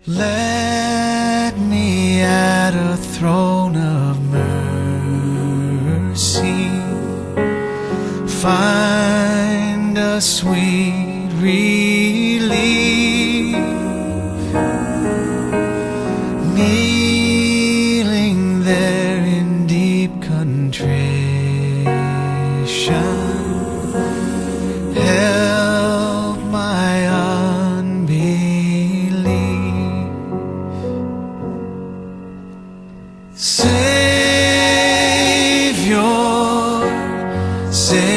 Let me at a throne of mercy find a sweet relief, kneeling there in deep contrition. Help my unbelief. Savior, Savior,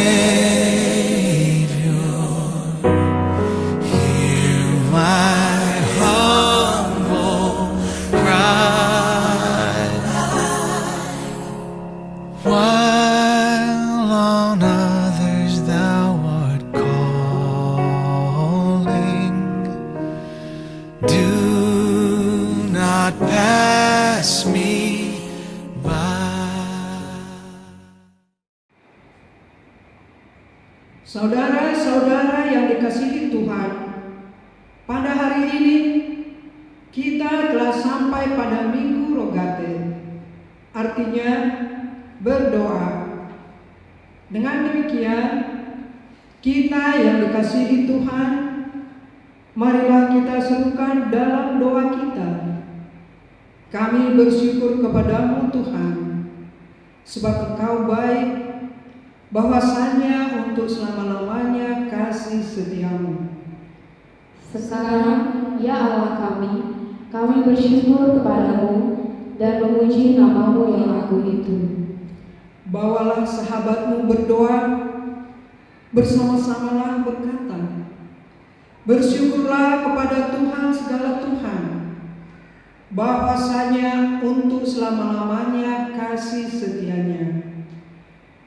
hear my humble cry. While on others thou art calling, do not pass me by. Saudara-saudara yang dikasihi Tuhan, pada hari ini kita telah sampai pada Minggu Rogate, artinya berdoa. Dengan demikian, kita yang dikasihi Tuhan, marilah kita serukan dalam doa kita. Kami bersyukur kepadamu Tuhan, sebab Engkau baik, bahwasanya untuk selama-lamanya kasih setiamu. Sekarang, ya Allah kami bersyukur kepadamu dan memuji namamu yang agung itu. Bawalah sahabatmu berdoa, bersama-samalah berkata, bersyukurlah kepada Tuhan segala Tuhan, bahwasanya untuk selama-lamanya kasih setianya.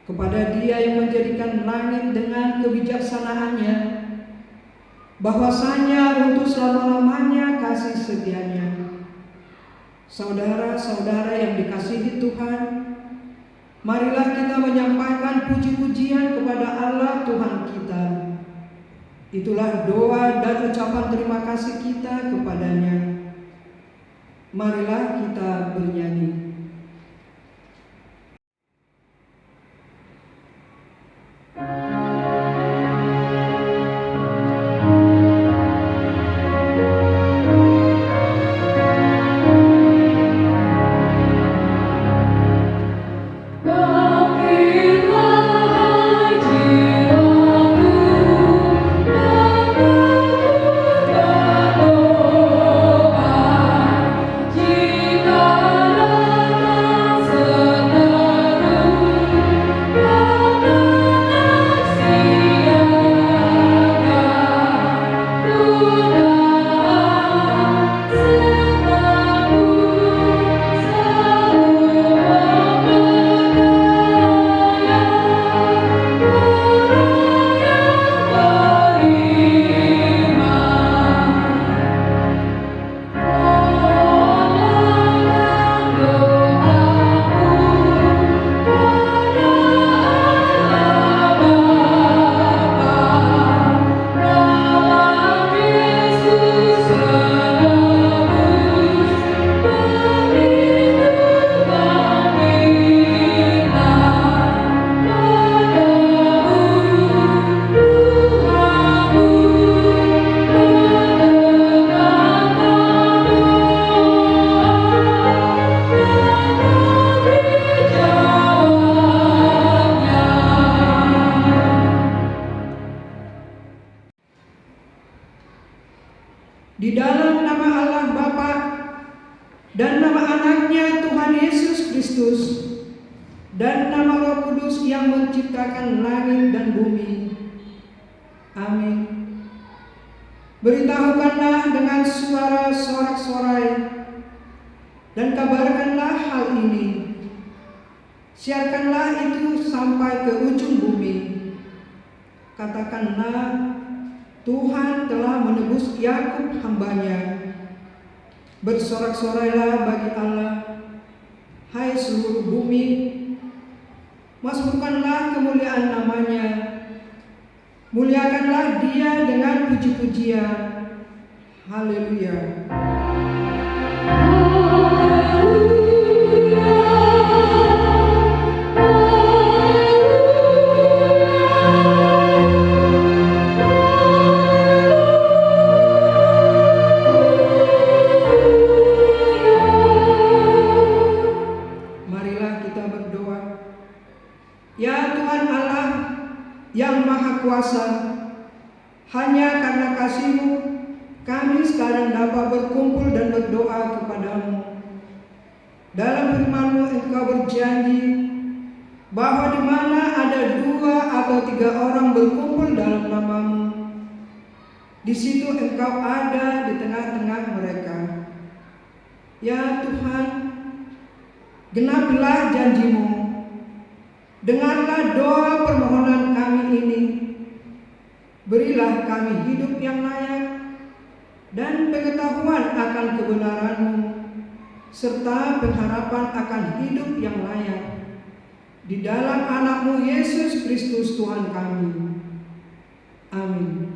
Kepada Dia yang menjadikan langit dengan kebijaksanaannya, bahwasanya untuk selama-lamanya kasih setianya. Saudara-saudara yang dikasihi Tuhan, marilah kita menyampaikan puji-pujian kepada Allah Tuhan kita. Itulah doa dan ucapan terima kasih kita kepadanya. Marilah kita bernyanyi. Di dalam nama Allah Bapa dan nama anaknya Tuhan Yesus Kristus dan nama Roh Kudus yang menciptakan langit dan bumi. Amin. Beritahukanlah dengan suara sorak-sorai dan kabarkanlah hal ini. Siarkanlah itu sampai ke ujung bumi. Katakanlah, Tuhan telah menebus Yakub hamba-Nya. Bersorak-sorailah bagi Allah, hai seluruh bumi. Masmurkanlah kemuliaan namanya. Muliakanlah Dia dengan puji-pujian. Haleluya. Marilah kita berdoa. Ya Tuhan Allah yang Maha Kuasa, hanya karena kasih-Mu kami sekarang dapat berkumpul dan berdoa kepadamu. Dalam firman-Mu Engkau berjanji bahwa di mana ada 2 atau 3 orang berkumpul dalam nama-Mu, di situ Engkau ada di tengah-tengah mereka. Ya Tuhan, genapilah janji-Mu. Dengarlah doa permohonan kami ini. Berilah kami hidup yang layak dan pengetahuan akan kebenaran-Mu, serta pengharapan akan hidup yang layak di dalam anak-Mu Yesus Kristus Tuhan kami. Amin.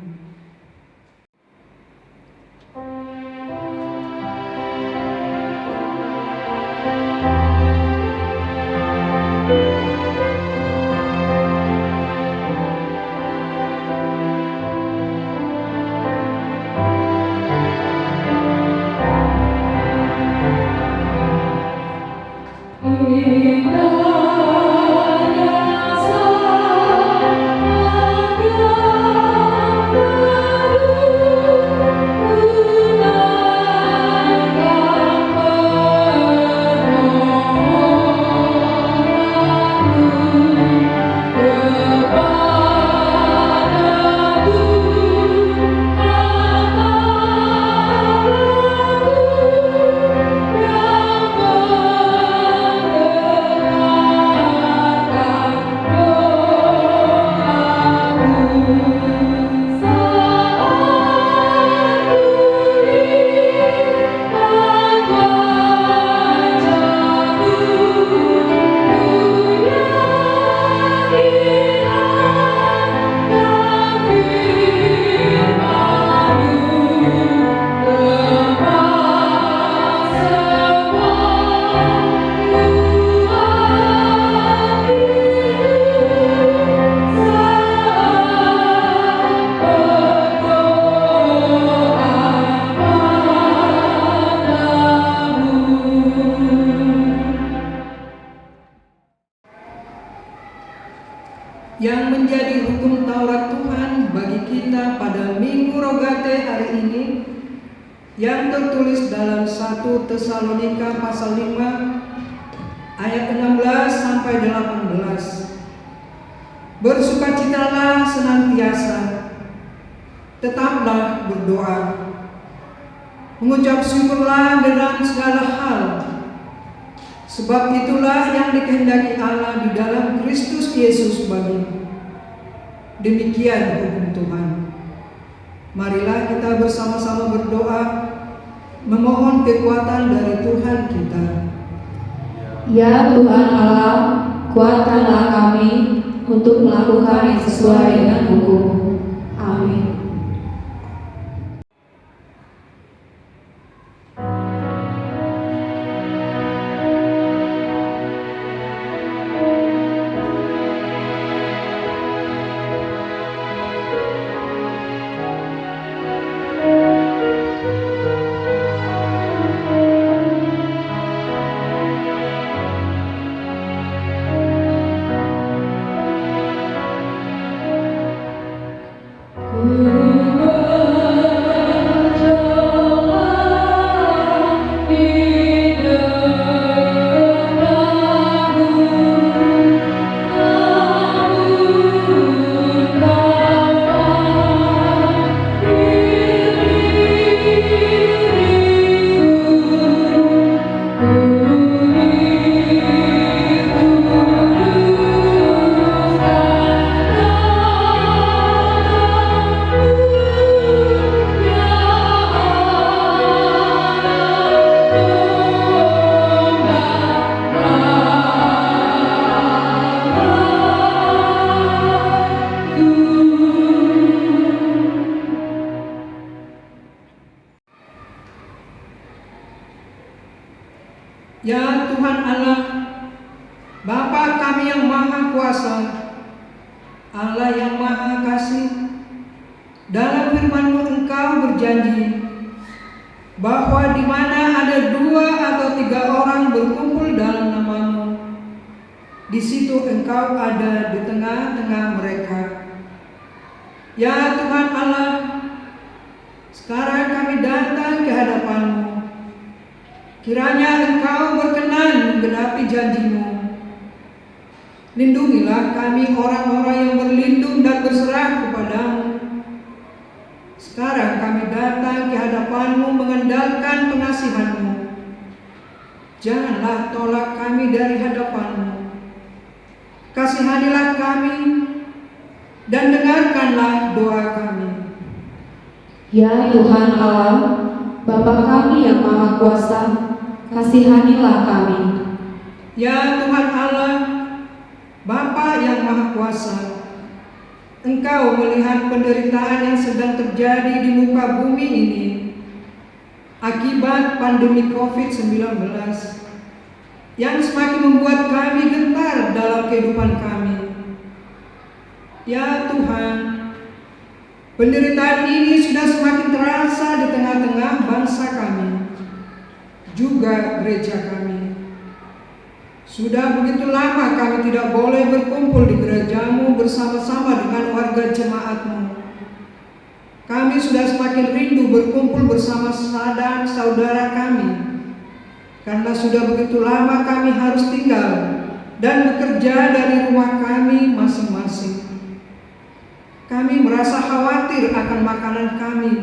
Yang menjadi hukum Taurat Tuhan bagi kita pada Minggu Rogate hari ini, yang tertulis dalam 1 Tesalonika pasal 5 ayat 16 sampai 18. Bersukacitalah senantiasa, tetaplah berdoa, mengucap syukurlah dalam segala hal, sebab itulah yang dikehendaki Allah di dalam Kristus Yesus bagimu. Demikian hukum Tuhan. Marilah kita bersama-sama berdoa, memohon kekuatan dari Tuhan kita. Ya Tuhan Allah, kuatkanlah kami untuk melakukan yang sesuai dengan hukum. Amin. Ya Tuhan Allah, Bapa kami yang Maha Kuasa, Allah yang Maha Kasih, dalam firman-Mu Engkau berjanji bahwa di mana ada 2 atau 3 orang berkumpul dalam nama-Mu, di situ Engkau ada di tengah-tengah mereka. Ya Tuhan Allah, sekarang kami datang ke hadapan-Mu. Kiranya Engkau berkenan menggenapi janji-Mu. Lindungilah kami orang-orang yang berlindung dan berserah kepada-Mu. Sekarang kami datang ke hadapan-Mu mengandalkan pengasihan-Mu. Janganlah tolak kami dari hadapan-Mu. Kasihanilah kami dan dengarkanlah doa kami. Ya Tuhan Allah, Bapa kami yang Maha Kuasa, kasihanilah kami. Ya Tuhan Allah, Bapa yang Maha Kuasa, Engkau melihat penderitaan yang sedang terjadi di muka bumi ini akibat pandemi COVID-19 yang semakin membuat kami gentar dalam kehidupan kami. Ya Tuhan, penderitaan ini sudah semakin terasa di tengah-tengah bangsa kami, juga gereja kami. Sudah begitu lama kami tidak boleh berkumpul di gereja-Mu bersama-sama dengan warga jemaat-Mu. Kami sudah semakin rindu berkumpul bersama saudara kami, karena sudah begitu lama kami harus tinggal dan bekerja dari rumah kami masing-masing. Kami merasa khawatir akan makanan kami,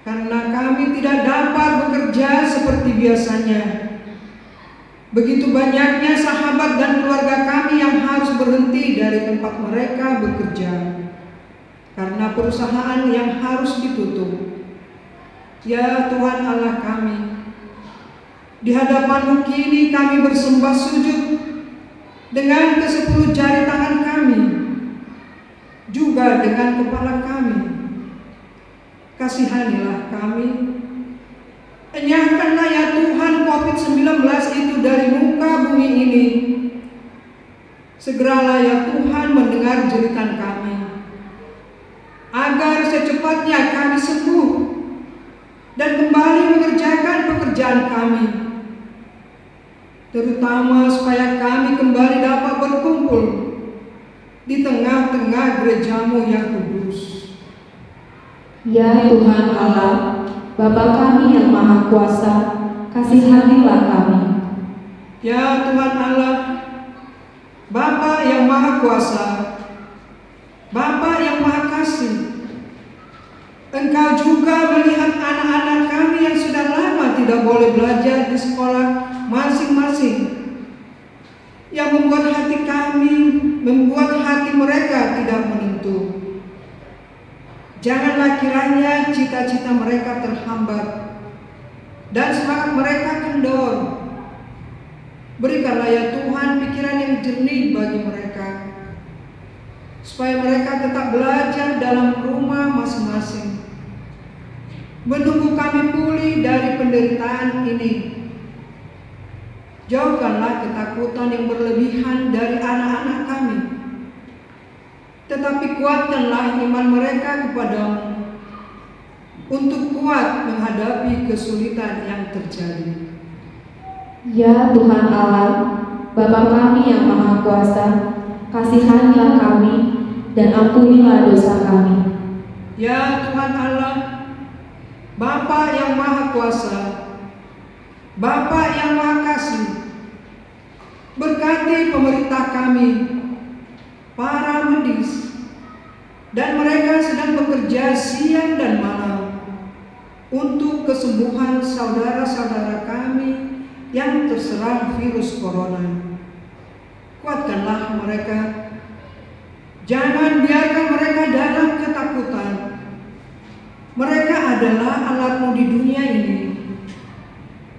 karena kami tidak dapat bekerja seperti biasanya. Begitu banyaknya sahabat dan keluarga kami yang harus berhenti dari tempat mereka bekerja karena perusahaan yang harus ditutup. Ya Tuhan Allah kami, di hadapan-Mu kini kami bersembah sujud dengan ke-10 jari tangan kami, juga dengan kepala kami. Kasihanilah kami. Enyahkanlah ya Tuhan COVID-19 itu dari muka bumi ini. Segeralah ya Tuhan mendengar jeritan kami, agar secepatnya kami sembuh dan kembali mengerjakan pekerjaan kami, terutama supaya kami kembali dapat berkumpul di tengah-tengah gereja-Mu yang kudus. Ya Tuhan Allah, Bapa kami yang Maha Kuasa, kasihanilah kami. Ya Tuhan Allah, Bapa yang Maha Kuasa, Bapa yang Maha Kasih, Engkau juga melihat anak-anak kami yang sudah lama tidak boleh belajar di sekolah masing-masing, yang membuat hati mereka tidak menentu. Janganlah kiranya cita-cita mereka terhambat dan semangat mereka kendor. Berikanlah ya Tuhan pikiran yang jernih bagi mereka, supaya mereka tetap belajar dalam rumah masing-masing, menunggu kami pulih dari penderitaan ini. Jauhkanlah ketakutan yang berlebihan dari anak-anak kami, tetapi kuatkanlah iman mereka kepada-Mu untuk kuat menghadapi kesulitan yang terjadi. Ya Tuhan Allah, Bapa kami yang Maha Kuasa, kasihanilah kami dan ampunilah dosa kami. Ya Tuhan Allah, Bapa yang Maha Kuasa, Bapa yang Maha Kasih, berkati pemerintah kami, para medis, dan mereka sedang bekerja siang dan malam untuk kesembuhan saudara-saudara kami yang terserang virus corona. Kuatkanlah mereka, jangan biarkan mereka dalam ketakutan. Mereka adalah alat-Mu di dunia ini,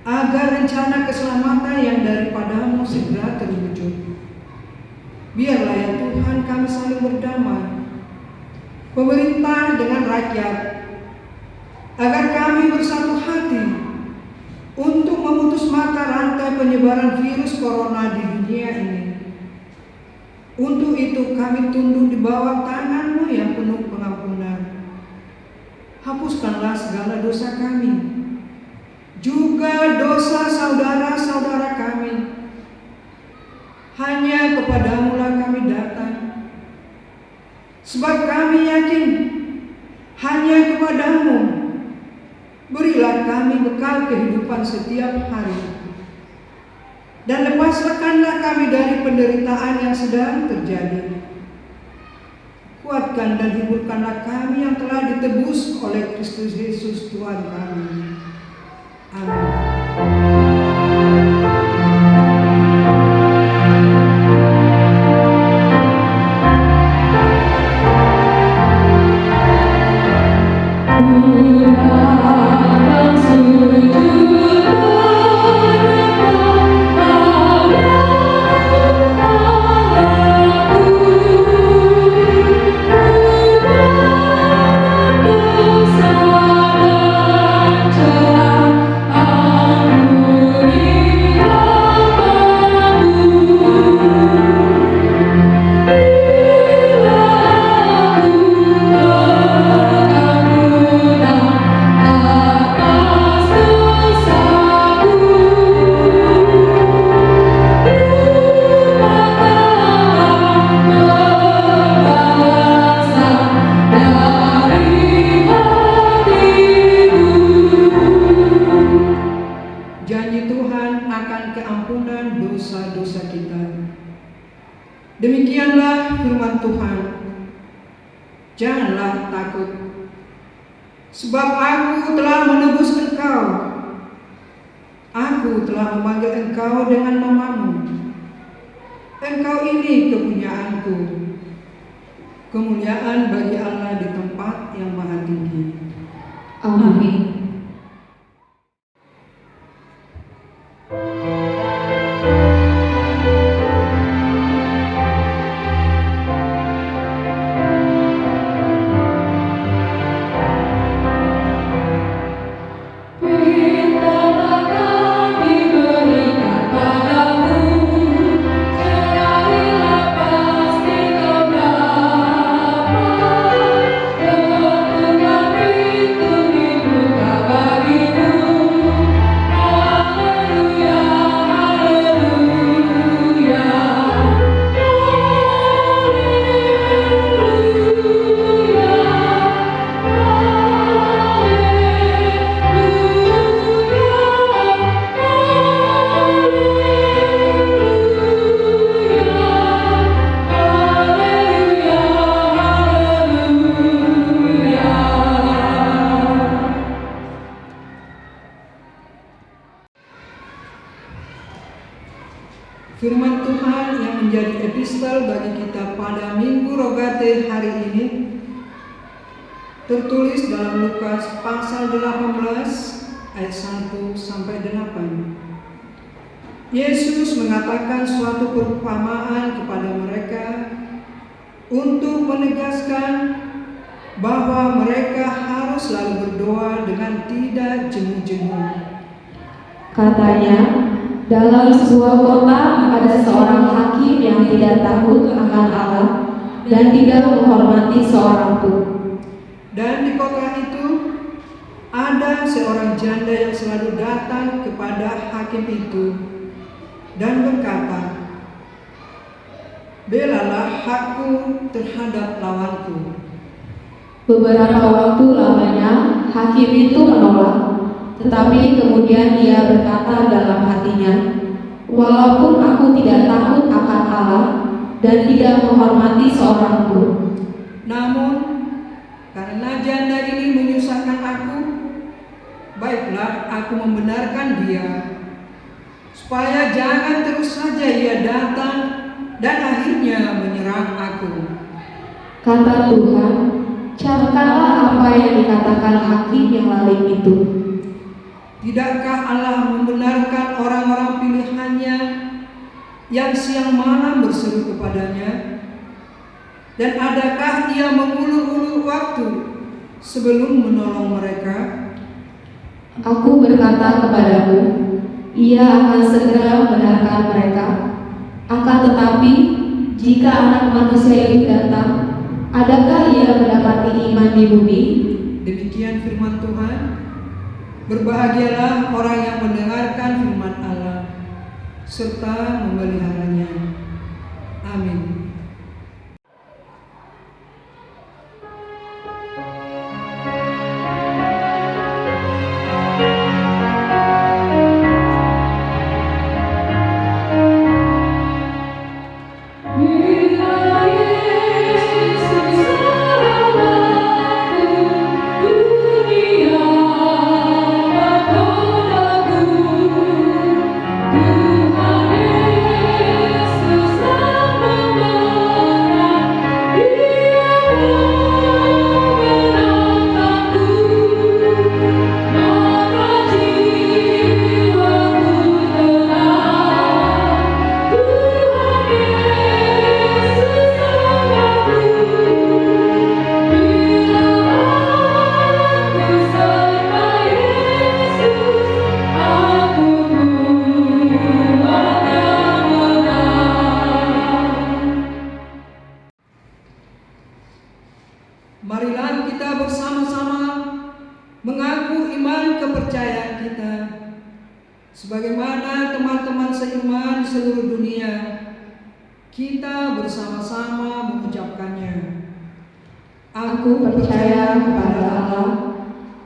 agar rencana keselamatan yang daripada-Mu segera terwujud. Biarlah ya Tuhan kami saling berdamai, pemerintah dengan rakyat, agar kami bersatu hati untuk memutus memutus mata rantai penyebaran virus corona di dunia ini. Untuk itu kami tunduk di bawah tangan-Mu yang penuh pengampunan. Hapuskanlah segala dosa kami, juga dosa saudara-saudara kami. Hanya kepadamu lah kami datang, sebab kami yakin hanya kepadamu berilah kami bekal kehidupan setiap hari. Dan lepaskanlah kami dari penderitaan yang sedang terjadi. Kuatkan dan hiburkanlah kami yang telah ditebus oleh Kristus Yesus Tuhan kami. Amin. Demikianlah firman Tuhan. Janganlah takut, sebab aku telah menebus engkau. Aku telah memanggil engkau dengan namamu. Engkau ini kepunyaanku. Kemuliaan bagi Allah di tempat yang maha tinggi. Amin. Firman Tuhan yang menjadi epistel bagi kita pada Minggu Rogate hari ini tertulis dalam Lukas pasal 18 ayat 1 sampai 8. Yesus mengatakan suatu perumpamaan kepada mereka untuk menegaskan bahwa mereka harus selalu berdoa dengan tidak jemu-jemu. Katanya, dalam sebuah kota ada seorang hakim yang tidak takut akan Allah dan tidak menghormati seorang pun. Dan di kota itu ada seorang janda yang selalu datang kepada hakim itu dan berkata, "Belalah hakku terhadap lawanku." Beberapa waktu lamanya hakim itu menolak, tetapi kemudian ia berkata dalam hatinya, "Walaupun aku tidak takut akan Allah dan tidak menghormati seorang pun, namun karena janda ini menyusahkan aku, baiklah aku membenarkan dia, supaya jangan terus saja ia datang dan akhirnya menyerang aku." Kata Tuhan, "Camkanlah apa yang dikatakan hakim yang lalim itu. Tidakkah Allah membenarkan orang-orang pilihannya yang siang malam berseru kepadanya? Dan adakah ia mengulur-ulur waktu sebelum menolong mereka?" Aku berkata kepadamu, Ia akan segera membenarkan mereka. Akan tetapi, jika Anak Manusia itu datang, adakah ia mendapati iman di bumi? Demikian firman Tuhan. Berbahagialah orang yang mendengarkan firman Allah serta memeliharanya. Amin. Marilah kita bersama-sama mengaku iman kepercayaan kita. Sebagaimana teman-teman seiman seluruh dunia, kita bersama-sama mengucapkannya. Aku percaya kepada Allah,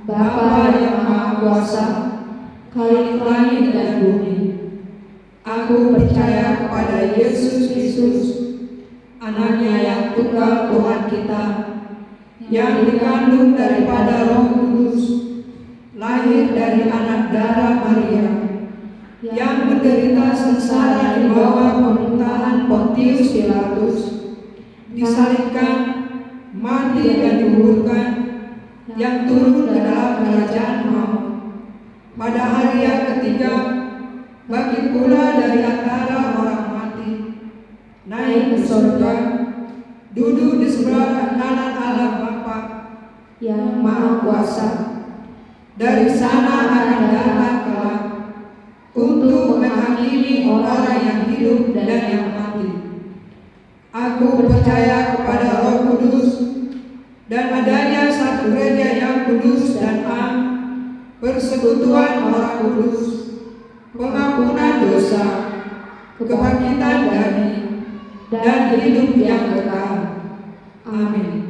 Bapa yang Maha Kuasa, Khalik langit dan bumi. Aku percaya kepada Yesus Kristus, Anaknya yang tunggal Tuhan kita, yang dikandung daripada Roh Kudus, lahir dari anak darah Maria, yang menderita sengsara di bawah pemerintahan Pontius Pilatus, disalibkan, mati dan dikuburkan, yang turun ke dalam kerajaan maut. Pada hari yang ketiga, bangkit pula dari antara orang mati, naik ke surga, duduk di sebelah kanan Allah Bapa yang Maha Kuasa. Dari sana akan datang kelak untuk menghakimi orang yang hidup dan yang mati. Aku percaya kepada Roh Kudus dan adanya satu gereja yang kudus dan am, persekutuan orang kudus, pengampunan dosa, kebangkitan daging, dan hidup yang kekal. Amin.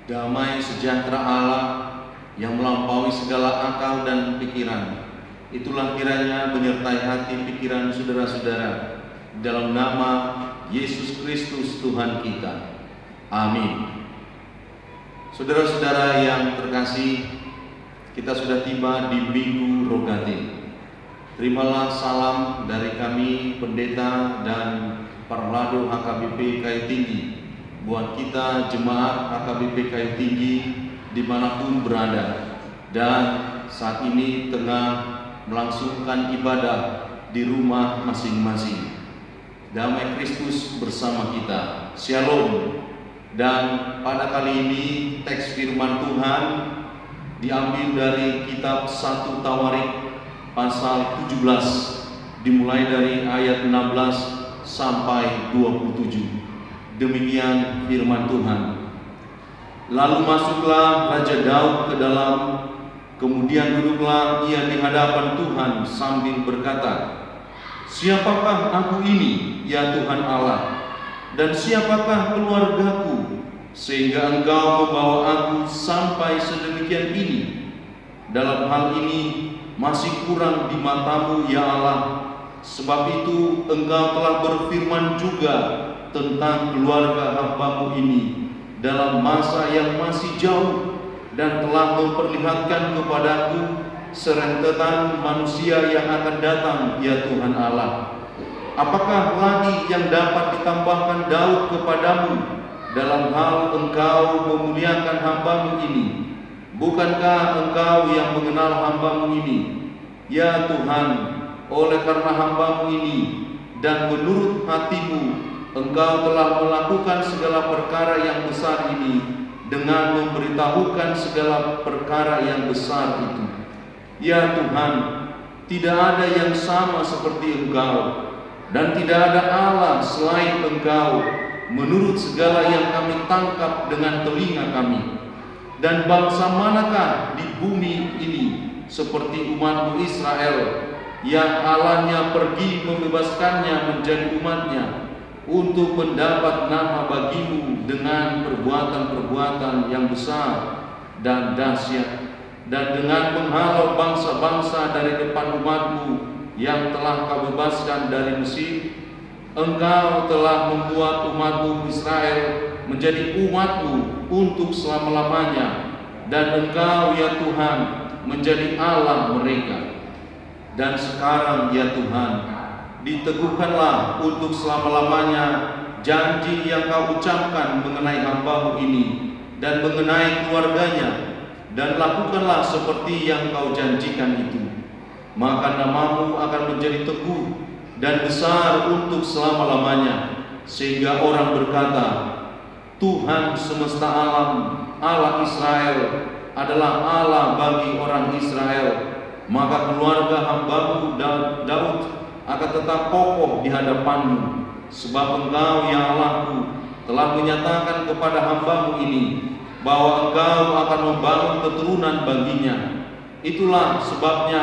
Damai sejahtera Allah yang melampaui segala akal dan pikiran, itulah kiranya menyertai hati pikiran saudara-saudara dalam nama Yesus Kristus Tuhan kita. Amin. Saudara-saudara yang terkasih, kita sudah tiba di Minggu Rogatif. Terimalah salam dari kami pendeta dan Parlado HKBP Kayu Tinggi buat kita jemaat HKBP Kayu Tinggi dimanapun berada dan saat ini tengah melangsungkan ibadah di rumah masing-masing. damai Kristus bersama kita. Shalom. Dan pada kali ini teks firman Tuhan diambil dari kitab 1 Tawarik pasal 17, dimulai dari ayat 16 sampai 27. Demikian firman Tuhan. Lalu masuklah Raja Daud ke dalam, kemudian duduklah ia di hadapan Tuhan sambil berkata, "Siapakah aku ini, ya Tuhan Allah? Dan siapakah keluargaku, sehingga Engkau membawa aku sampai sedemikian ini? Dalam hal ini masih kurang di mata-Mu, ya Allah. Sebab itu Engkau telah berfirman juga tentang keluarga hamba-Mu ini dalam masa yang masih jauh, dan telah memperlihatkan kepadaku serentetan manusia yang akan datang, ya Tuhan Allah. Apakah lagi yang dapat ditambahkan Daud kepadamu dalam hal Engkau memuliakan hamba-Mu ini? Bukankah Engkau yang mengenal hamba-Mu ini, ya Tuhan? Oleh karena hamba-Mu ini dan menurut hati-Mu, Engkau telah melakukan segala perkara yang besar ini dengan memberitahukan segala perkara yang besar itu. Ya Tuhan, tidak ada yang sama seperti Engkau, dan tidak ada Allah selain Engkau, menurut segala yang kami tangkap dengan telinga kami. Dan bangsa manakah di bumi ini seperti umat-Mu Israel, yang Allahnya pergi membebaskannya menjadi umatnya, untuk mendapat nama bagi-Mu dengan perbuatan-perbuatan yang besar dan dahsyat, dan dengan menghalau bangsa-bangsa dari depan umat-Mu yang telah Kau bebaskan dari Mesir. Engkau telah membuat umat-Mu Israel menjadi umat-Mu untuk selama-lamanya, dan Engkau, ya Tuhan, menjadi Allah mereka. Dan sekarang, ya Tuhan, diteguhkanlah untuk selama-lamanya janji yang Kau ucapkan mengenai hamba-Mu ini dan mengenai keluarganya, dan lakukanlah seperti yang Kau janjikan itu. Maka nama-Mu akan menjadi teguh dan besar untuk selama-lamanya, sehingga orang berkata, Tuhan semesta alam, Allah Israel, adalah Allah bagi orang Israel. Maka keluarga hamba-Mu Daud akan tetap kokoh di hadapan-Mu, sebab Engkau, ya Allahku, telah menyatakan kepada hamba-Mu ini bahwa Engkau akan membangun keturunan baginya. Itulah sebabnya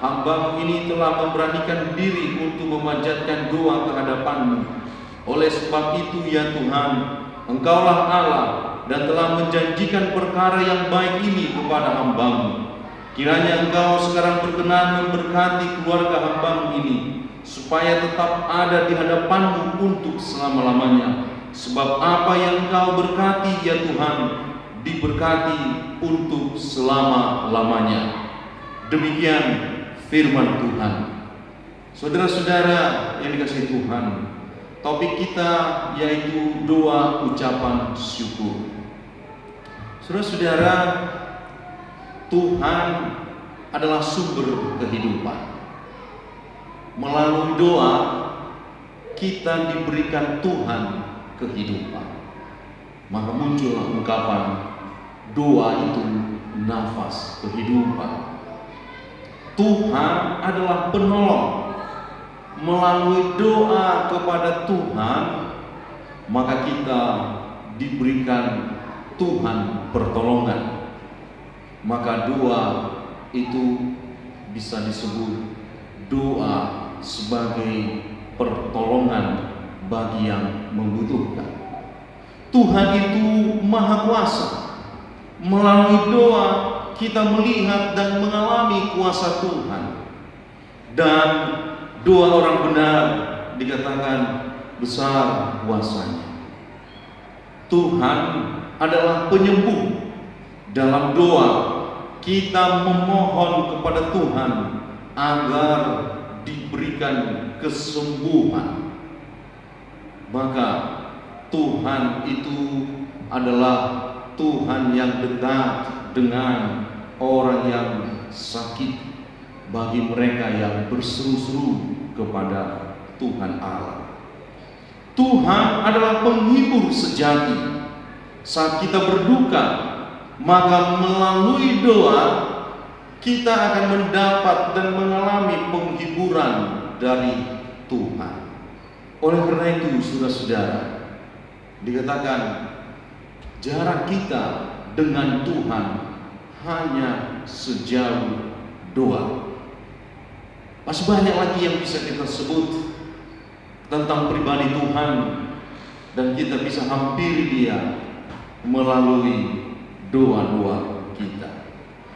hamba-Mu ini telah memberanikan diri untuk memanjatkan doa ke hadapan-Mu. Oleh sebab itu, ya Tuhan, Engkaulah Allah dan telah menjanjikan perkara yang baik ini kepada hamba-Mu. Kiranya Engkau sekarang berkenan memberkati keluarga hamba-Mu ini, supaya tetap ada di hadapan-Mu untuk selama-lamanya. Sebab apa yang Engkau berkati, ya Tuhan, diberkati untuk selama-lamanya. Demikian firman Tuhan. Saudara-saudara yang dikasihi Tuhan, topik kita yaitu doa ucapan syukur. Saudara-saudara, Tuhan adalah sumber kehidupan. Melalui doa kita diberikan Tuhan kehidupan. Maka muncullah ungkapan doa itu nafas kehidupan. Tuhan adalah penolong. Melalui doa kepada Tuhan, maka kita diberikan Tuhan pertolongan. Maka doa itu bisa disebut doa sebagai pertolongan bagi yang membutuhkan. Tuhan itu Maha Kuasa. Melalui doa kita melihat dan mengalami kuasa Tuhan. Dan doa orang benar dikatakan besar kuasanya. Tuhan adalah penyembuh. Dalam doa kita memohon kepada Tuhan agar diberikan kesembuhan. Maka Tuhan itu adalah Tuhan yang dekat dengan orang yang sakit, bagi mereka yang berseru-seru kepada Tuhan Allah. Tuhan adalah penghibur sejati. Saat kita berduka, maka melalui doa kita akan mendapat dan mengalami penghiburan dari Tuhan. Oleh karena itu, saudara-saudara, dikatakan jarak kita dengan Tuhan hanya sejauh doa. Masih banyak lagi yang bisa kita sebut tentang pribadi Tuhan, dan kita bisa hampiri Dia melalui doa-doa kita.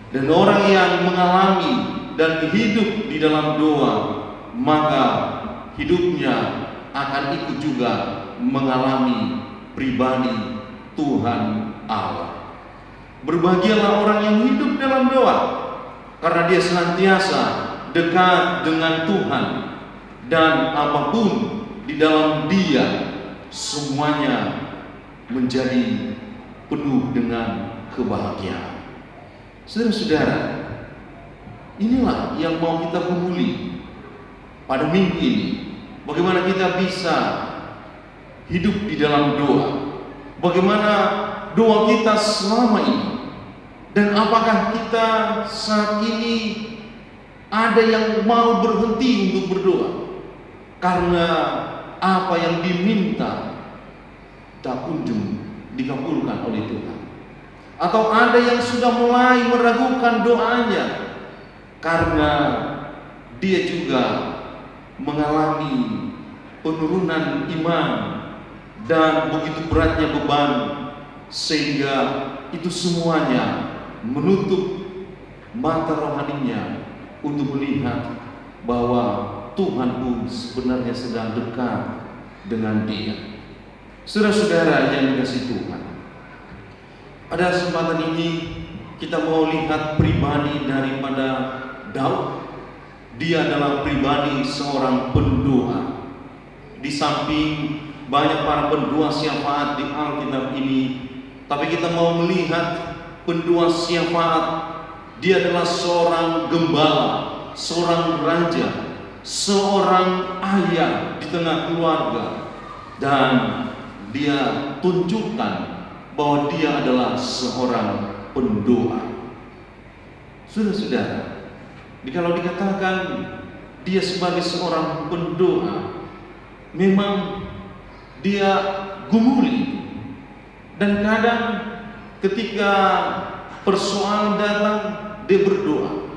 Dan orang yang mengalami dan hidup di dalam doa, maka hidupnya akan ikut juga mengalami pribadi Tuhan Allah. Berbahagialah orang yang hidup dalam doa, karena dia senantiasa dekat dengan Tuhan, dan apapun di dalam dia semuanya menjadi penuh dengan kebahagiaan. Saudara-saudara, inilah yang mau kita gumuli pada minggu ini. Bagaimana kita bisa hidup di dalam doa, bagaimana doa kita selama ini, dan apakah kita saat ini ada yang mau berhenti untuk berdoa karena apa yang diminta tak kunjung dikabulkan oleh Tuhan, atau ada yang sudah mulai meragukan doanya karena dia juga mengalami penurunan iman dan begitu beratnya beban, sehingga itu semuanya menutup mata rohaninya untuk melihat bahwa Tuhan pun sebenarnya sedang dekat dengan dia. Saudara-saudara yang dikasihi Tuhan, pada kesempatan ini kita mau lihat pribadi daripada Daud. Dia adalah pribadi seorang pendoa. Di samping banyak para pendoa syafaat di Alkitab ini, tapi kita mau melihat pendoa syafaat. Dia adalah seorang gembala, seorang raja, seorang ayah di tengah keluarga, dan dia tunjukkan bahwa dia adalah seorang pendoa. Saudara-saudara, kalau dikatakan dia sebagai seorang pendoa, memang dia gumuli, dan kadang ketika persoalan datang dia berdoa,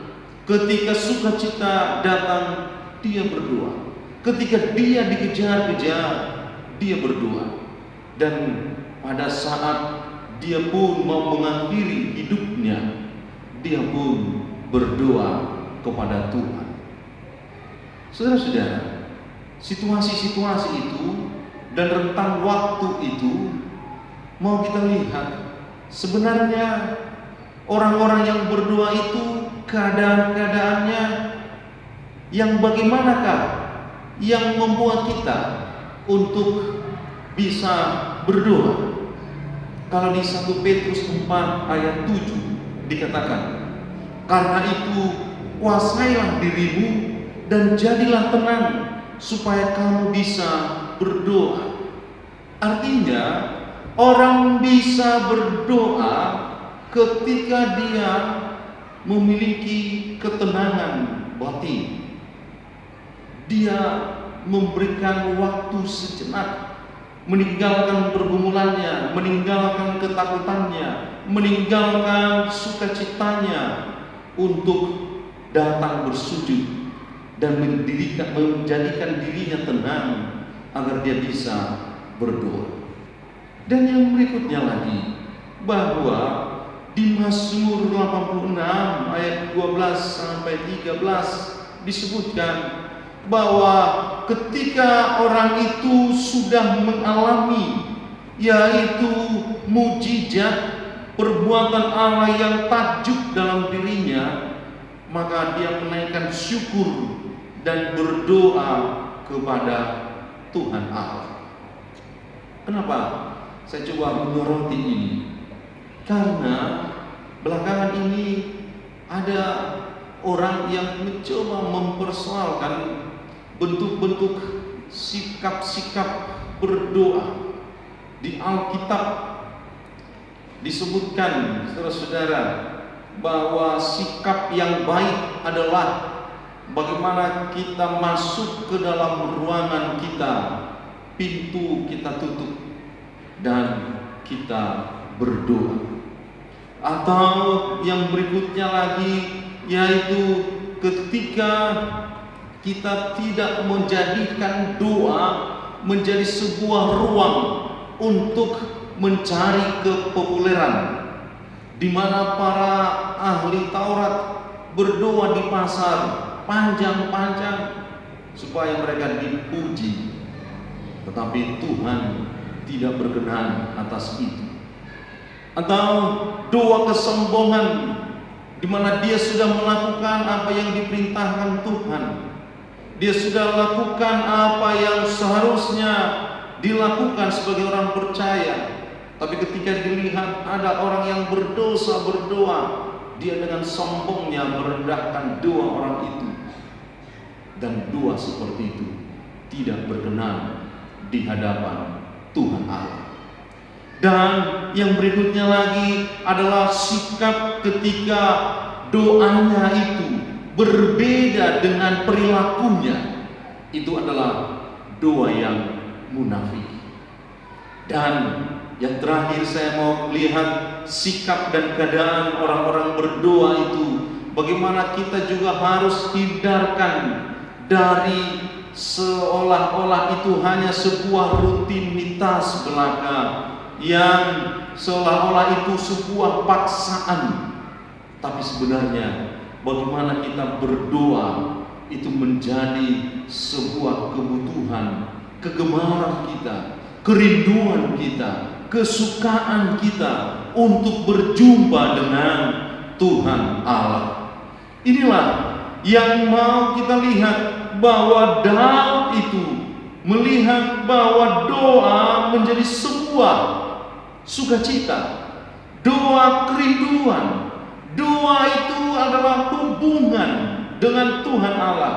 ketika sukacita datang dia berdoa, ketika dia dikejar-kejar dia berdoa, dan pada saat dia pun mau mengakhiri hidupnya, dia pun berdoa kepada Tuhan. Saudara-saudara, situasi-situasi itu dan rentang waktu itu mau kita lihat, sebenarnya orang-orang yang berdoa itu keadaan-keadaannya yang bagaimanakah yang membuat kita untuk bisa berdoa. Kalau di 1 Petrus 4 ayat 7 dikatakan, karena itu kuasailah dirimu dan jadilah tenang supaya kamu bisa berdoa. Artinya orang bisa berdoa ketika dia memiliki ketenangan batin. Dia memberikan waktu sejenak, meninggalkan pergumulannya, meninggalkan ketakutannya, meninggalkan sukacitanya untuk datang bersujud dan menjadikan dirinya tenang agar dia bisa berdoa. Dan yang berikutnya lagi, bahwa di Mazmur 86 ayat 12 sampai 13 disebutkan bahwa ketika orang itu sudah mengalami yaitu mujizat perbuatan Allah yang takjub dalam dirinya, maka dia menaikkan syukur dan berdoa kepada Tuhan Allah. Kenapa saya coba menyoroti ini? Karena belakangan ini ada orang yang mencoba mempersoalkan bentuk-bentuk sikap-sikap berdoa. Di Alkitab disebutkan, saudara-saudara, bahwa sikap yang baik adalah bagaimana kita masuk ke dalam ruangan kita, pintu kita tutup, dan kita berdoa. Atau yang berikutnya lagi, yaitu ketika kita tidak menjadikan doa menjadi sebuah ruang untuk mencari kepopuleran, di mana para ahli Taurat berdoa di pasar panjang-panjang supaya mereka dipuji, tetapi Tuhan tidak berkenan atas itu. Atau doa kesombongan, di mana dia sudah melakukan apa yang diperintahkan Tuhan, dia sudah lakukan apa yang seharusnya dilakukan sebagai orang percaya, tapi ketika dilihat ada orang yang berdosa berdoa, dia dengan sombongnya merendahkan doa orang itu. Dan doa seperti itu tidak berkenan di hadapan Tuhan Allah. Dan yang berikutnya lagi adalah sikap ketika doanya itu berbeda dengan perilakunya. Itu adalah doa yang munafik. Dan yang terakhir saya mau lihat sikap dan keadaan orang-orang berdoa itu, bagaimana kita juga harus hindarkan dari seolah-olah itu hanya sebuah rutinitas belaka, yang seolah-olah itu sebuah paksaan. Tapi sebenarnya bagaimana kita berdoa itu menjadi sebuah kebutuhan, kegemaran kita, kerinduan kita, kesukaan kita untuk berjumpa dengan Tuhan Allah. Inilah yang mau kita lihat, bahwa Daud itu melihat bahwa doa menjadi sebuah sukacita, doa kerinduan. Doa itu adalah hubungan dengan Tuhan Allah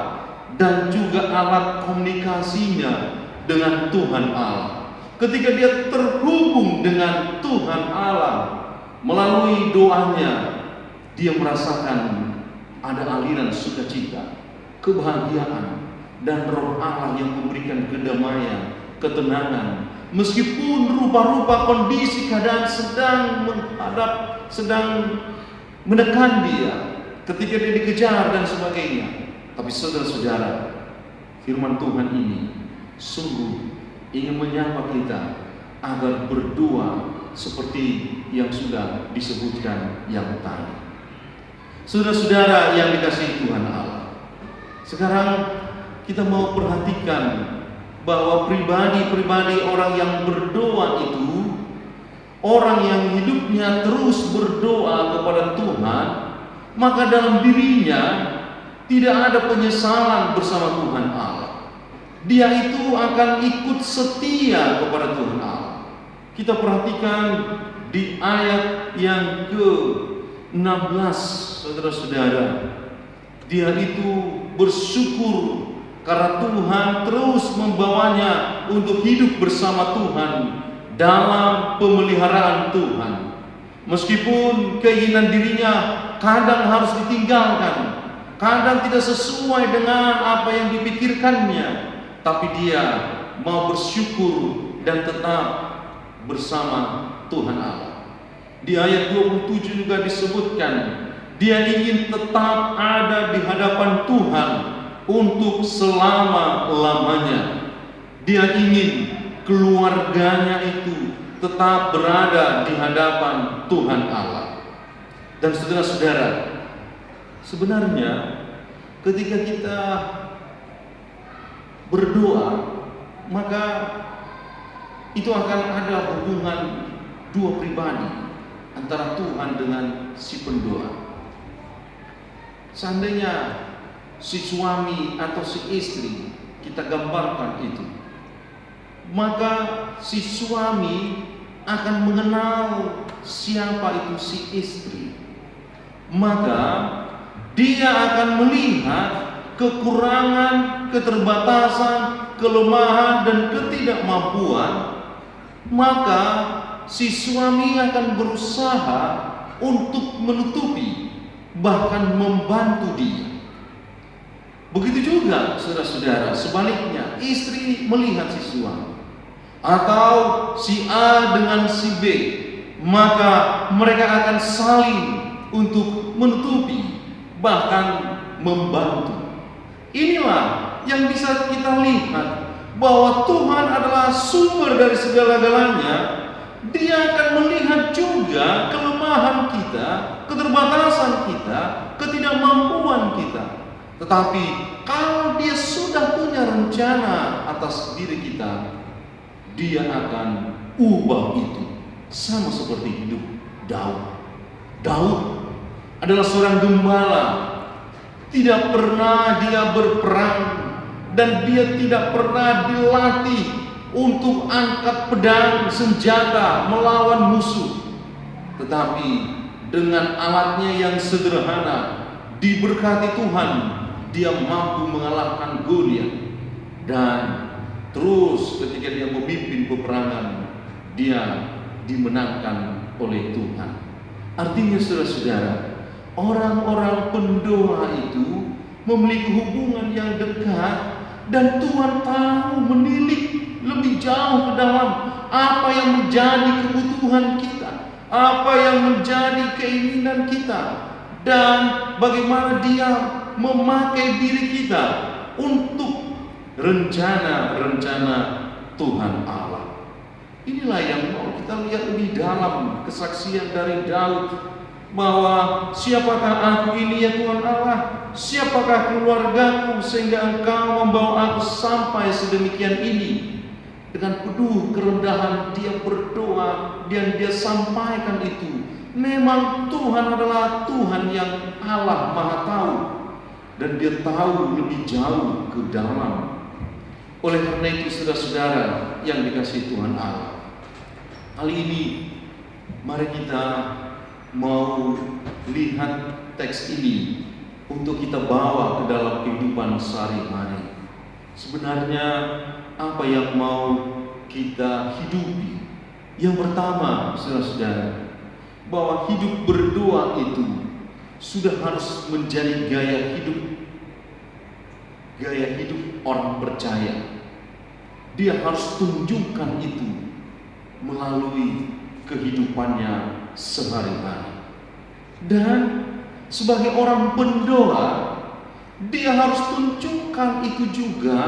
dan juga alat komunikasinya dengan Tuhan Allah. Ketika dia terhubung dengan Tuhan Allah melalui doanya, dia merasakan ada aliran sukacita, kebahagiaan, dan Roh Allah yang memberikan kedamaian, ketenangan. Meskipun rupa-rupa kondisi keadaan sedang menekan dia, ketika dia dikejar dan sebagainya. Tapi saudara-saudara, firman Tuhan ini sungguh ingin menyapa kita agar berdoa seperti yang sudah disebutkan yang tadi. Saudara-saudara yang dikasihi Tuhan Allah, sekarang kita mau perhatikan bahwa pribadi-pribadi orang yang berdoa itu orang yang hidupnya terus berdoa kepada Tuhan, maka dalam dirinya tidak ada penyesalan bersama Tuhan Allah. Dia itu akan ikut setia kepada Tuhan Allah. Kita perhatikan di ayat yang ke-16, saudara-saudara. Dia itu bersyukur karena Tuhan terus membawanya untuk hidup bersama Tuhan dalam pemeliharaan Tuhan. Meskipun keinginan dirinya kadang harus ditinggalkan, kadang tidak sesuai dengan apa yang dipikirkannya, tapi dia mau bersyukur dan tetap bersama Tuhan Allah. Di ayat 27 juga disebutkan, dia ingin tetap ada di hadapan Tuhan untuk selama-lamanya. Dia ingin keluarganya itu tetap berada di hadapan Tuhan Allah. Dan saudara-saudara, sebenarnya ketika kita berdoa, maka itu akan ada hubungan dua pribadi antara Tuhan dengan si pendoa. Seandainya si suami atau si istri, kita gambarkan itu, maka si suami akan mengenal siapa itu si istri. Maka dia akan melihat kekurangan keterbatasan, kelemahan, dan ketidakmampuan, maka si suami akan berusaha untuk menutupi, bahkan membantu dia. Begitu juga saudara-saudara, sebaliknya istri melihat si suami atau si A dengan si B, maka mereka akan saling untuk menutupi, bahkan membantu. Inilah yang bisa kita lihat, bahwa Tuhan adalah sumber dari segala-galanya. Dia akan melihat juga kelemahan kita, keterbatasan kita, ketidakmampuan kita. Tetapi kalau Dia sudah punya rencana atas diri kita, Dia akan ubah itu. Sama seperti hidup Daud. Daud adalah seorang gembala. Tidak pernah dia berperang, dan dia tidak pernah dilatih untuk angkat pedang senjata melawan musuh. Tetapi dengan alatnya yang sederhana, diberkati Tuhan, dia mampu mengalahkan Goliat. Dan terus ketika dia memimpin peperangan, dia dimenangkan oleh Tuhan. Artinya saudara-saudara, orang-orang pendoa itu memiliki hubungan yang dekat, dan Tuhan tahu menilik lebih jauh ke dalam apa yang menjadi kebutuhan kita, apa yang menjadi keinginan kita, dan bagaimana Dia memakai diri kita untuk rencana-rencana Tuhan Allah. Inilah yang mau kita lihat lebih dalam kesaksian dari Daud, bahwa siapakah aku ini ya Tuhan Allah, siapakah keluargaku sehingga Engkau membawa aku sampai sedemikian ini. Dengan penuh kerendahan dia berdoa, dan dia sampaikan itu. Memang Tuhan adalah Tuhan yang Allah Maha Tahu, dan Dia tahu lebih jauh ke dalam. Oleh karena itu saudara-saudara yang dikasihi Tuhan Allah, kali ini mari kita mau lihat teks ini untuk kita bawa ke dalam kehidupan sehari-hari. Sebenarnya apa yang mau kita hidupi? Yang pertama, saudara-saudara, bahwa hidup berdoa itu sudah harus menjadi gaya hidup orang percaya. Dia harus tunjukkan itu melalui kehidupannya sehari-hari. Dan sebagai orang pendoa, dia harus tunjukkan itu juga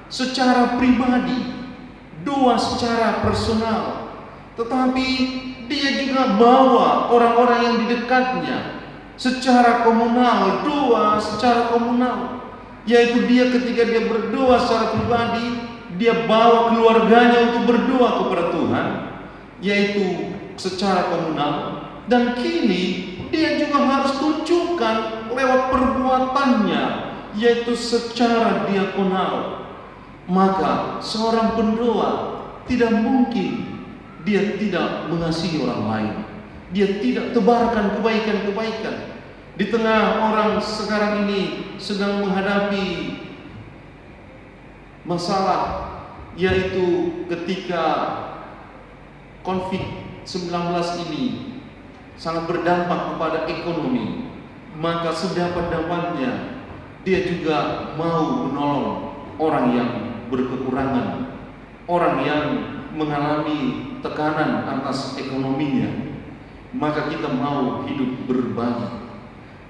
secara pribadi, doa secara personal. Tetapi dia juga bawa orang-orang yang di dekatnya secara komunal, doa secara komunal. Yaitu dia ketika dia berdoa secara pribadi, dia bawa keluarganya untuk berdoa kepada Tuhan, yaitu secara komunal. Dan kini dia juga harus tunjukkan lewat perbuatannya, yaitu secara diakonal. Maka seorang pendoa tidak mungkin dia tidak mengasihi orang lain, dia tidak tebarkan kebaikan-kebaikan. Di tengah orang sekarang ini sedang menghadapi masalah, yaitu ketika COVID-19 ini sangat berdampak kepada ekonomi, maka sedapat-dapatnya dia juga mau menolong orang yang berkekurangan, orang yang mengalami tekanan atas ekonominya. Maka kita mau hidup berbagi.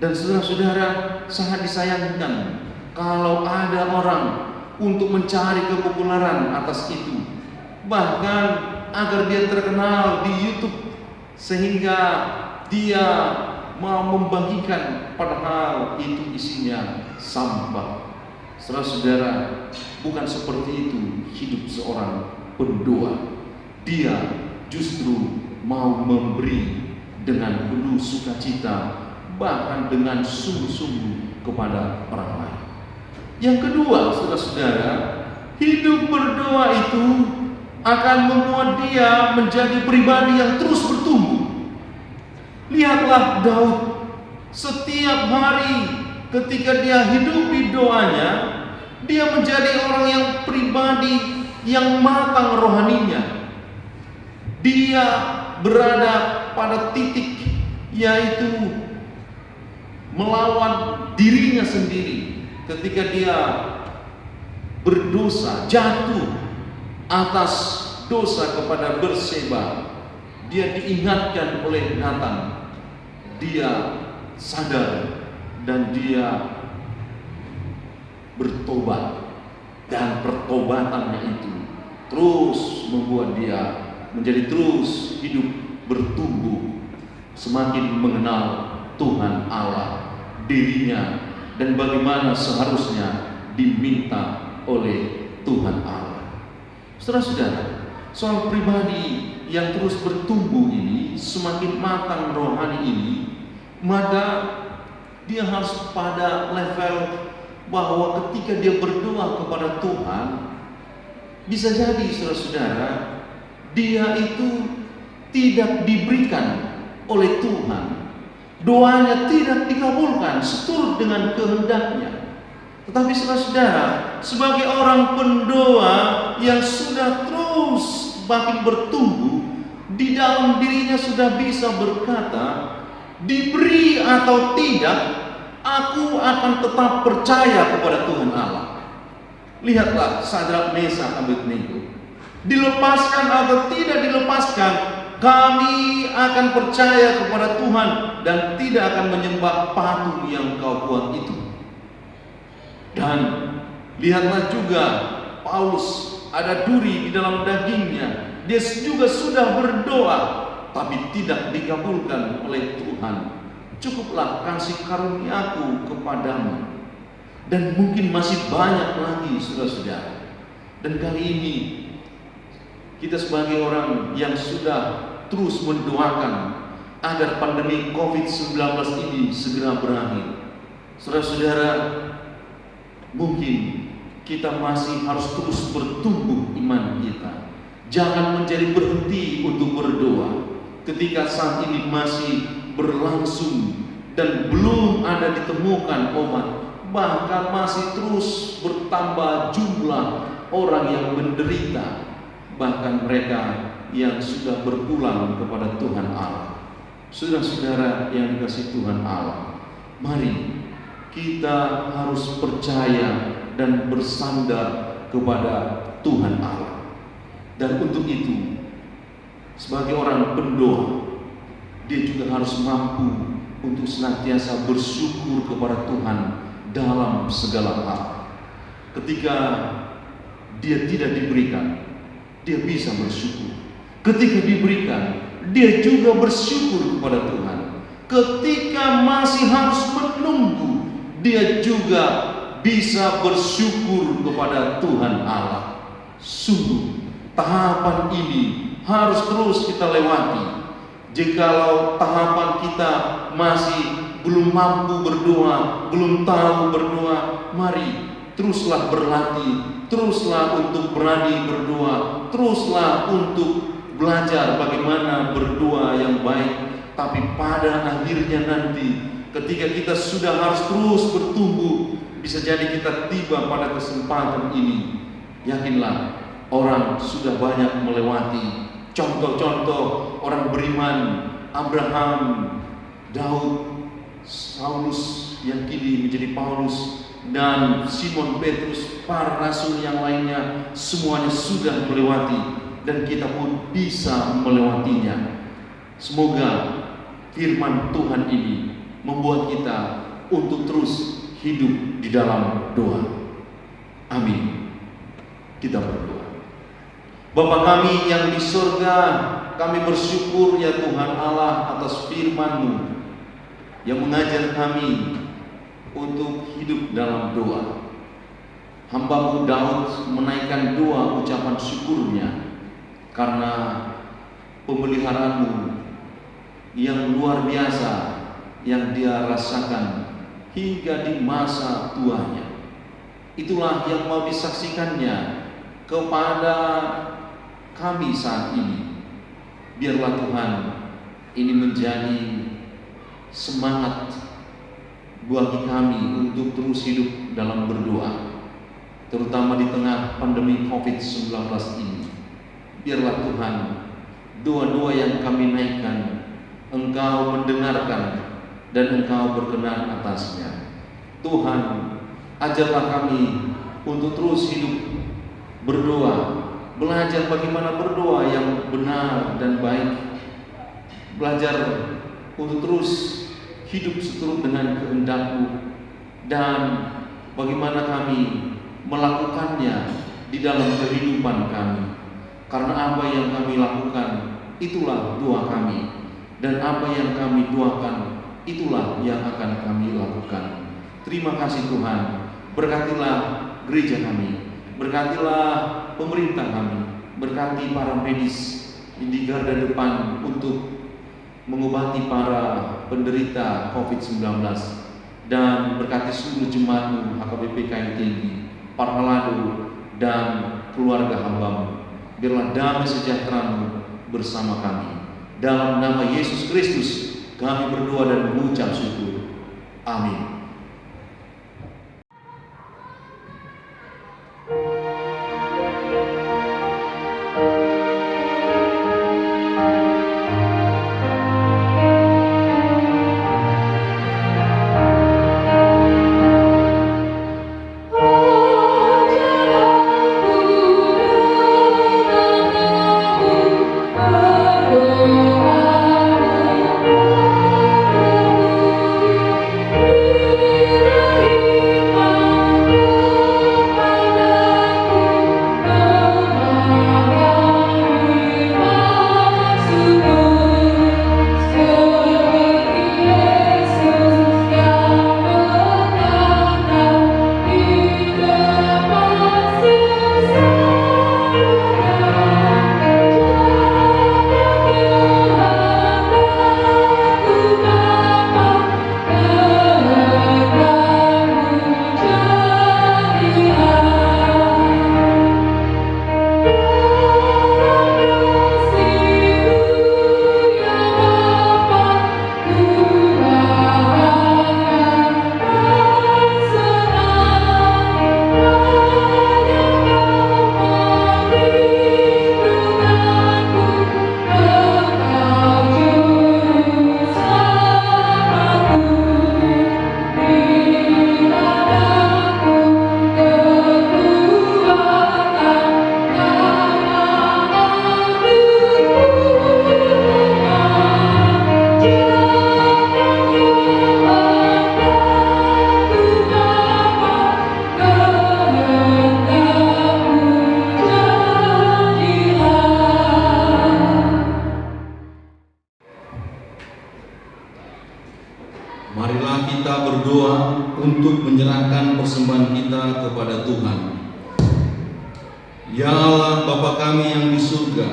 Dan saudara-saudara, sangat disayangkan kalau ada orang untuk mencari kepopuleran atas itu, bahkan agar dia terkenal di YouTube, sehingga dia mau membagikan padahal itu isinya sampah. Saudara-saudara, bukan seperti itu hidup seorang pendoa. Dia justru mau memberi dengan penuh sukacita, bahkan dengan sungguh-sungguh kepada orang lain. Yang kedua, saudara-saudara, hidup berdoa itu akan membuat dia menjadi pribadi yang terus bertumbuh. Lihatlah Daud, setiap hari ketika dia hidupi doanya, Dia menjadi orang yang pribadi yang matang rohaninya. Dia berada pada titik yaitu melawan dirinya sendiri ketika dia berdosa, jatuh atas dosa kepada Berseba. Dia diingatkan oleh Nathan. Dia sadar dan dia bertobat, dan pertobatannya itu terus membuat dia menjadi terus hidup bertumbuh, semakin mengenal Tuhan Allah, dirinya, dan bagaimana seharusnya diminta oleh Tuhan Allah. Saudara-saudara, soal pribadi yang terus bertumbuh ini, semakin matang rohani ini, maka dia harus pada level bahwa ketika dia berdoa kepada Tuhan, bisa jadi saudara-saudara, dia itu tidak diberikan oleh Tuhan, doanya tidak dikabulkan seturut dengan kehendaknya. Tetapi saudara-saudara, sebagai orang pendoa yang sudah terus makin bertumbuh, di dalam dirinya sudah bisa berkata, diberi atau tidak, aku akan tetap percaya kepada Tuhan Allah. Lihatlah Sadrak, Mesak, Abednego. Dilepaskan atau tidak dilepaskan, kami akan percaya kepada Tuhan dan tidak akan menyembah patung yang kau buat itu. Dan lihatlah juga Paulus, ada duri di dalam dagingnya. Dia juga sudah berdoa, tapi tidak dikabulkan oleh Tuhan. Cukuplah kasih karuniaku kepadamu. Dan mungkin masih banyak lagi saudara-saudara. Dan kali ini kita sebagai orang yang sudah terus mendoakan agar pandemi COVID-19 ini segera berakhir. Saudara-saudara, mungkin kita masih harus terus bertumbuh iman kita. Jangan menjadi berhenti untuk berdoa ketika saat ini masih berlangsung dan belum ada ditemukan obat, bahkan masih terus bertambah jumlah orang yang menderita, bahkan mereka yang sudah berpulang kepada Tuhan Allah. Saudara-saudara yang dikasihi Tuhan Allah, mari kita harus percaya dan bersandar kepada Tuhan Allah. Dan untuk itu, sebagai orang pendoa, dia juga harus mampu untuk senantiasa bersyukur kepada Tuhan dalam segala hal. Ketika dia tidak diberikan, dia bisa bersyukur. Ketika diberikan, dia juga bersyukur kepada Tuhan. Ketika masih harus menunggu, dia juga bisa bersyukur kepada Tuhan Allah. Sungguh, tahapan ini harus terus kita lewati. Jikalau tahapan kita masih belum mampu berdoa, belum tahu berdoa, mari teruslah berlatih, teruslah untuk berani berdoa, teruslah untuk belajar bagaimana berdoa yang baik. Tapi pada akhirnya nanti, ketika kita sudah harus terus bertumbuh, bisa jadi kita tiba pada kesempatan ini. Yakinlah, orang sudah banyak melewati contoh-contoh orang beriman, Abraham, Daud, Saulus yang kini menjadi Paulus, dan Simon Petrus, para rasul yang lainnya, semuanya sudah melewati dan kita pun bisa melewatinya. Semoga firman Tuhan ini membuat kita untuk terus hidup di dalam doa. Amin. Kita berdoa. Bapa kami yang di surga, kami bersyukur ya Tuhan Allah atas firman-Mu yang mengajar kami untuk hidup dalam doa. Hamba-Mu Daud menaikkan doa ucapan syukurnya karena pemeliharaan-Mu yang luar biasa yang dia rasakan hingga di masa tuanya. Itulah yang mau disaksikannya kepada kami saat ini. Biarlah Tuhan ini menjadi semangat bagi kami untuk terus hidup dalam berdoa. terutama di tengah pandemi COVID-19 ini. Biarlah Tuhan, doa-doa yang kami naikkan, Engkau mendengarkan dan Engkau berkenan atasnya. Tuhan, ajarlah kami untuk terus hidup berdoa, belajar bagaimana berdoa yang benar dan baik, belajar untuk terus hidup seturut dengan kehendak-Mu, dan bagaimana kami melakukannya di dalam kehidupan kami. Karena apa yang kami lakukan, itulah doa kami, dan apa yang kami doakan, itulah yang akan kami lakukan. Terima kasih Tuhan, berkatilah gereja kami, berkatilah pemerintah kami, berkati para medis di garda depan untuk mengobati para penderita COVID-19, dan berkati seluruh jemaat-Mu HKBP Kayu Tinggi, para halado dan keluarga hamba-Mu. Biarlah damai sejahtera-Mu bersama kami. Dalam nama Yesus Kristus kami berdoa dan mengucap syukur. Amin. Marilah kita berdoa untuk menyerahkan persembahan kita kepada Tuhan. Ya Allah, Bapa kami yang di surga,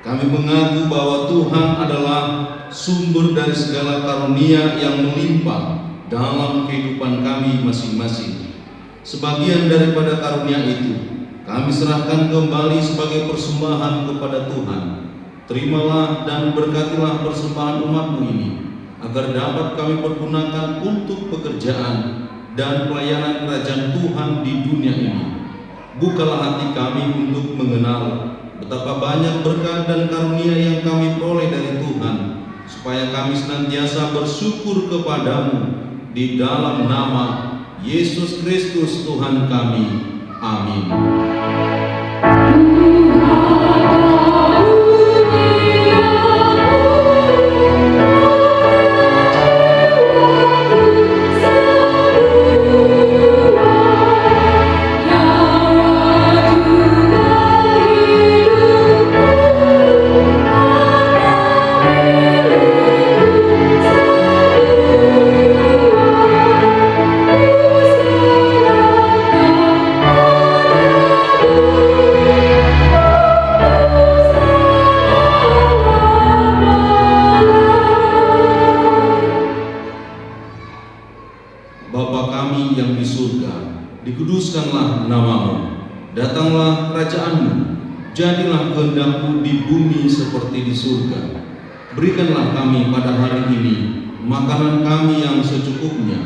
kami mengaku bahwa Tuhan adalah sumber dari segala karunia yang melimpah dalam kehidupan kami masing-masing. Sebagian daripada karunia itu kami serahkan kembali sebagai persembahan kepada Tuhan. Terimalah dan berkatilah persembahan umat-Mu ini, agar dapat kami pergunakan untuk pekerjaan dan pelayanan kerajaan Tuhan di dunia ini. Bukalah hati kami untuk mengenal betapa banyak berkat dan karunia yang kami peroleh dari Tuhan, supaya kami senantiasa bersyukur kepadamu di dalam nama Yesus Kristus Tuhan kami. Amin. Bapa kami yang di surga, dikuduskanlah nama-Mu, datanglah kerajaan-Mu, jadilah kehendak-Mu di bumi seperti di surga. Berikanlah kami pada hari ini makanan kami yang secukupnya,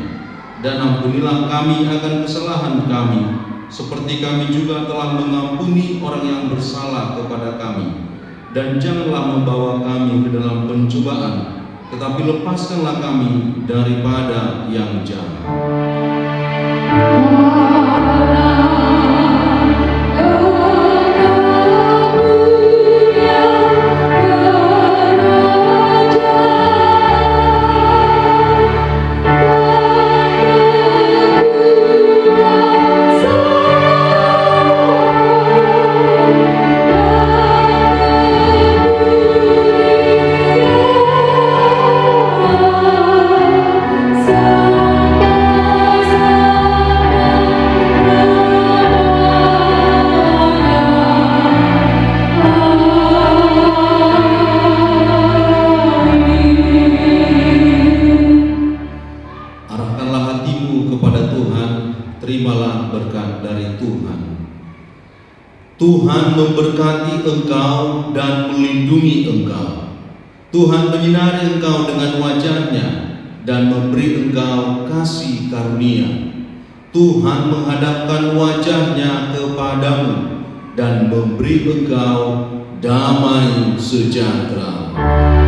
dan ampunilah kami akan kesalahan kami, seperti kami juga telah mengampuni orang yang bersalah kepada kami. Dan janganlah membawa kami ke dalam pencobaan, tetapi lepaskanlah kami daripada yang jahat. Tuhan memberkati engkau dan melindungi engkau. Tuhan menyinari engkau dengan wajah-Nya dan memberi engkau kasih karunia. Tuhan menghadapkan wajah-Nya kepadamu dan memberi engkau damai sejahtera.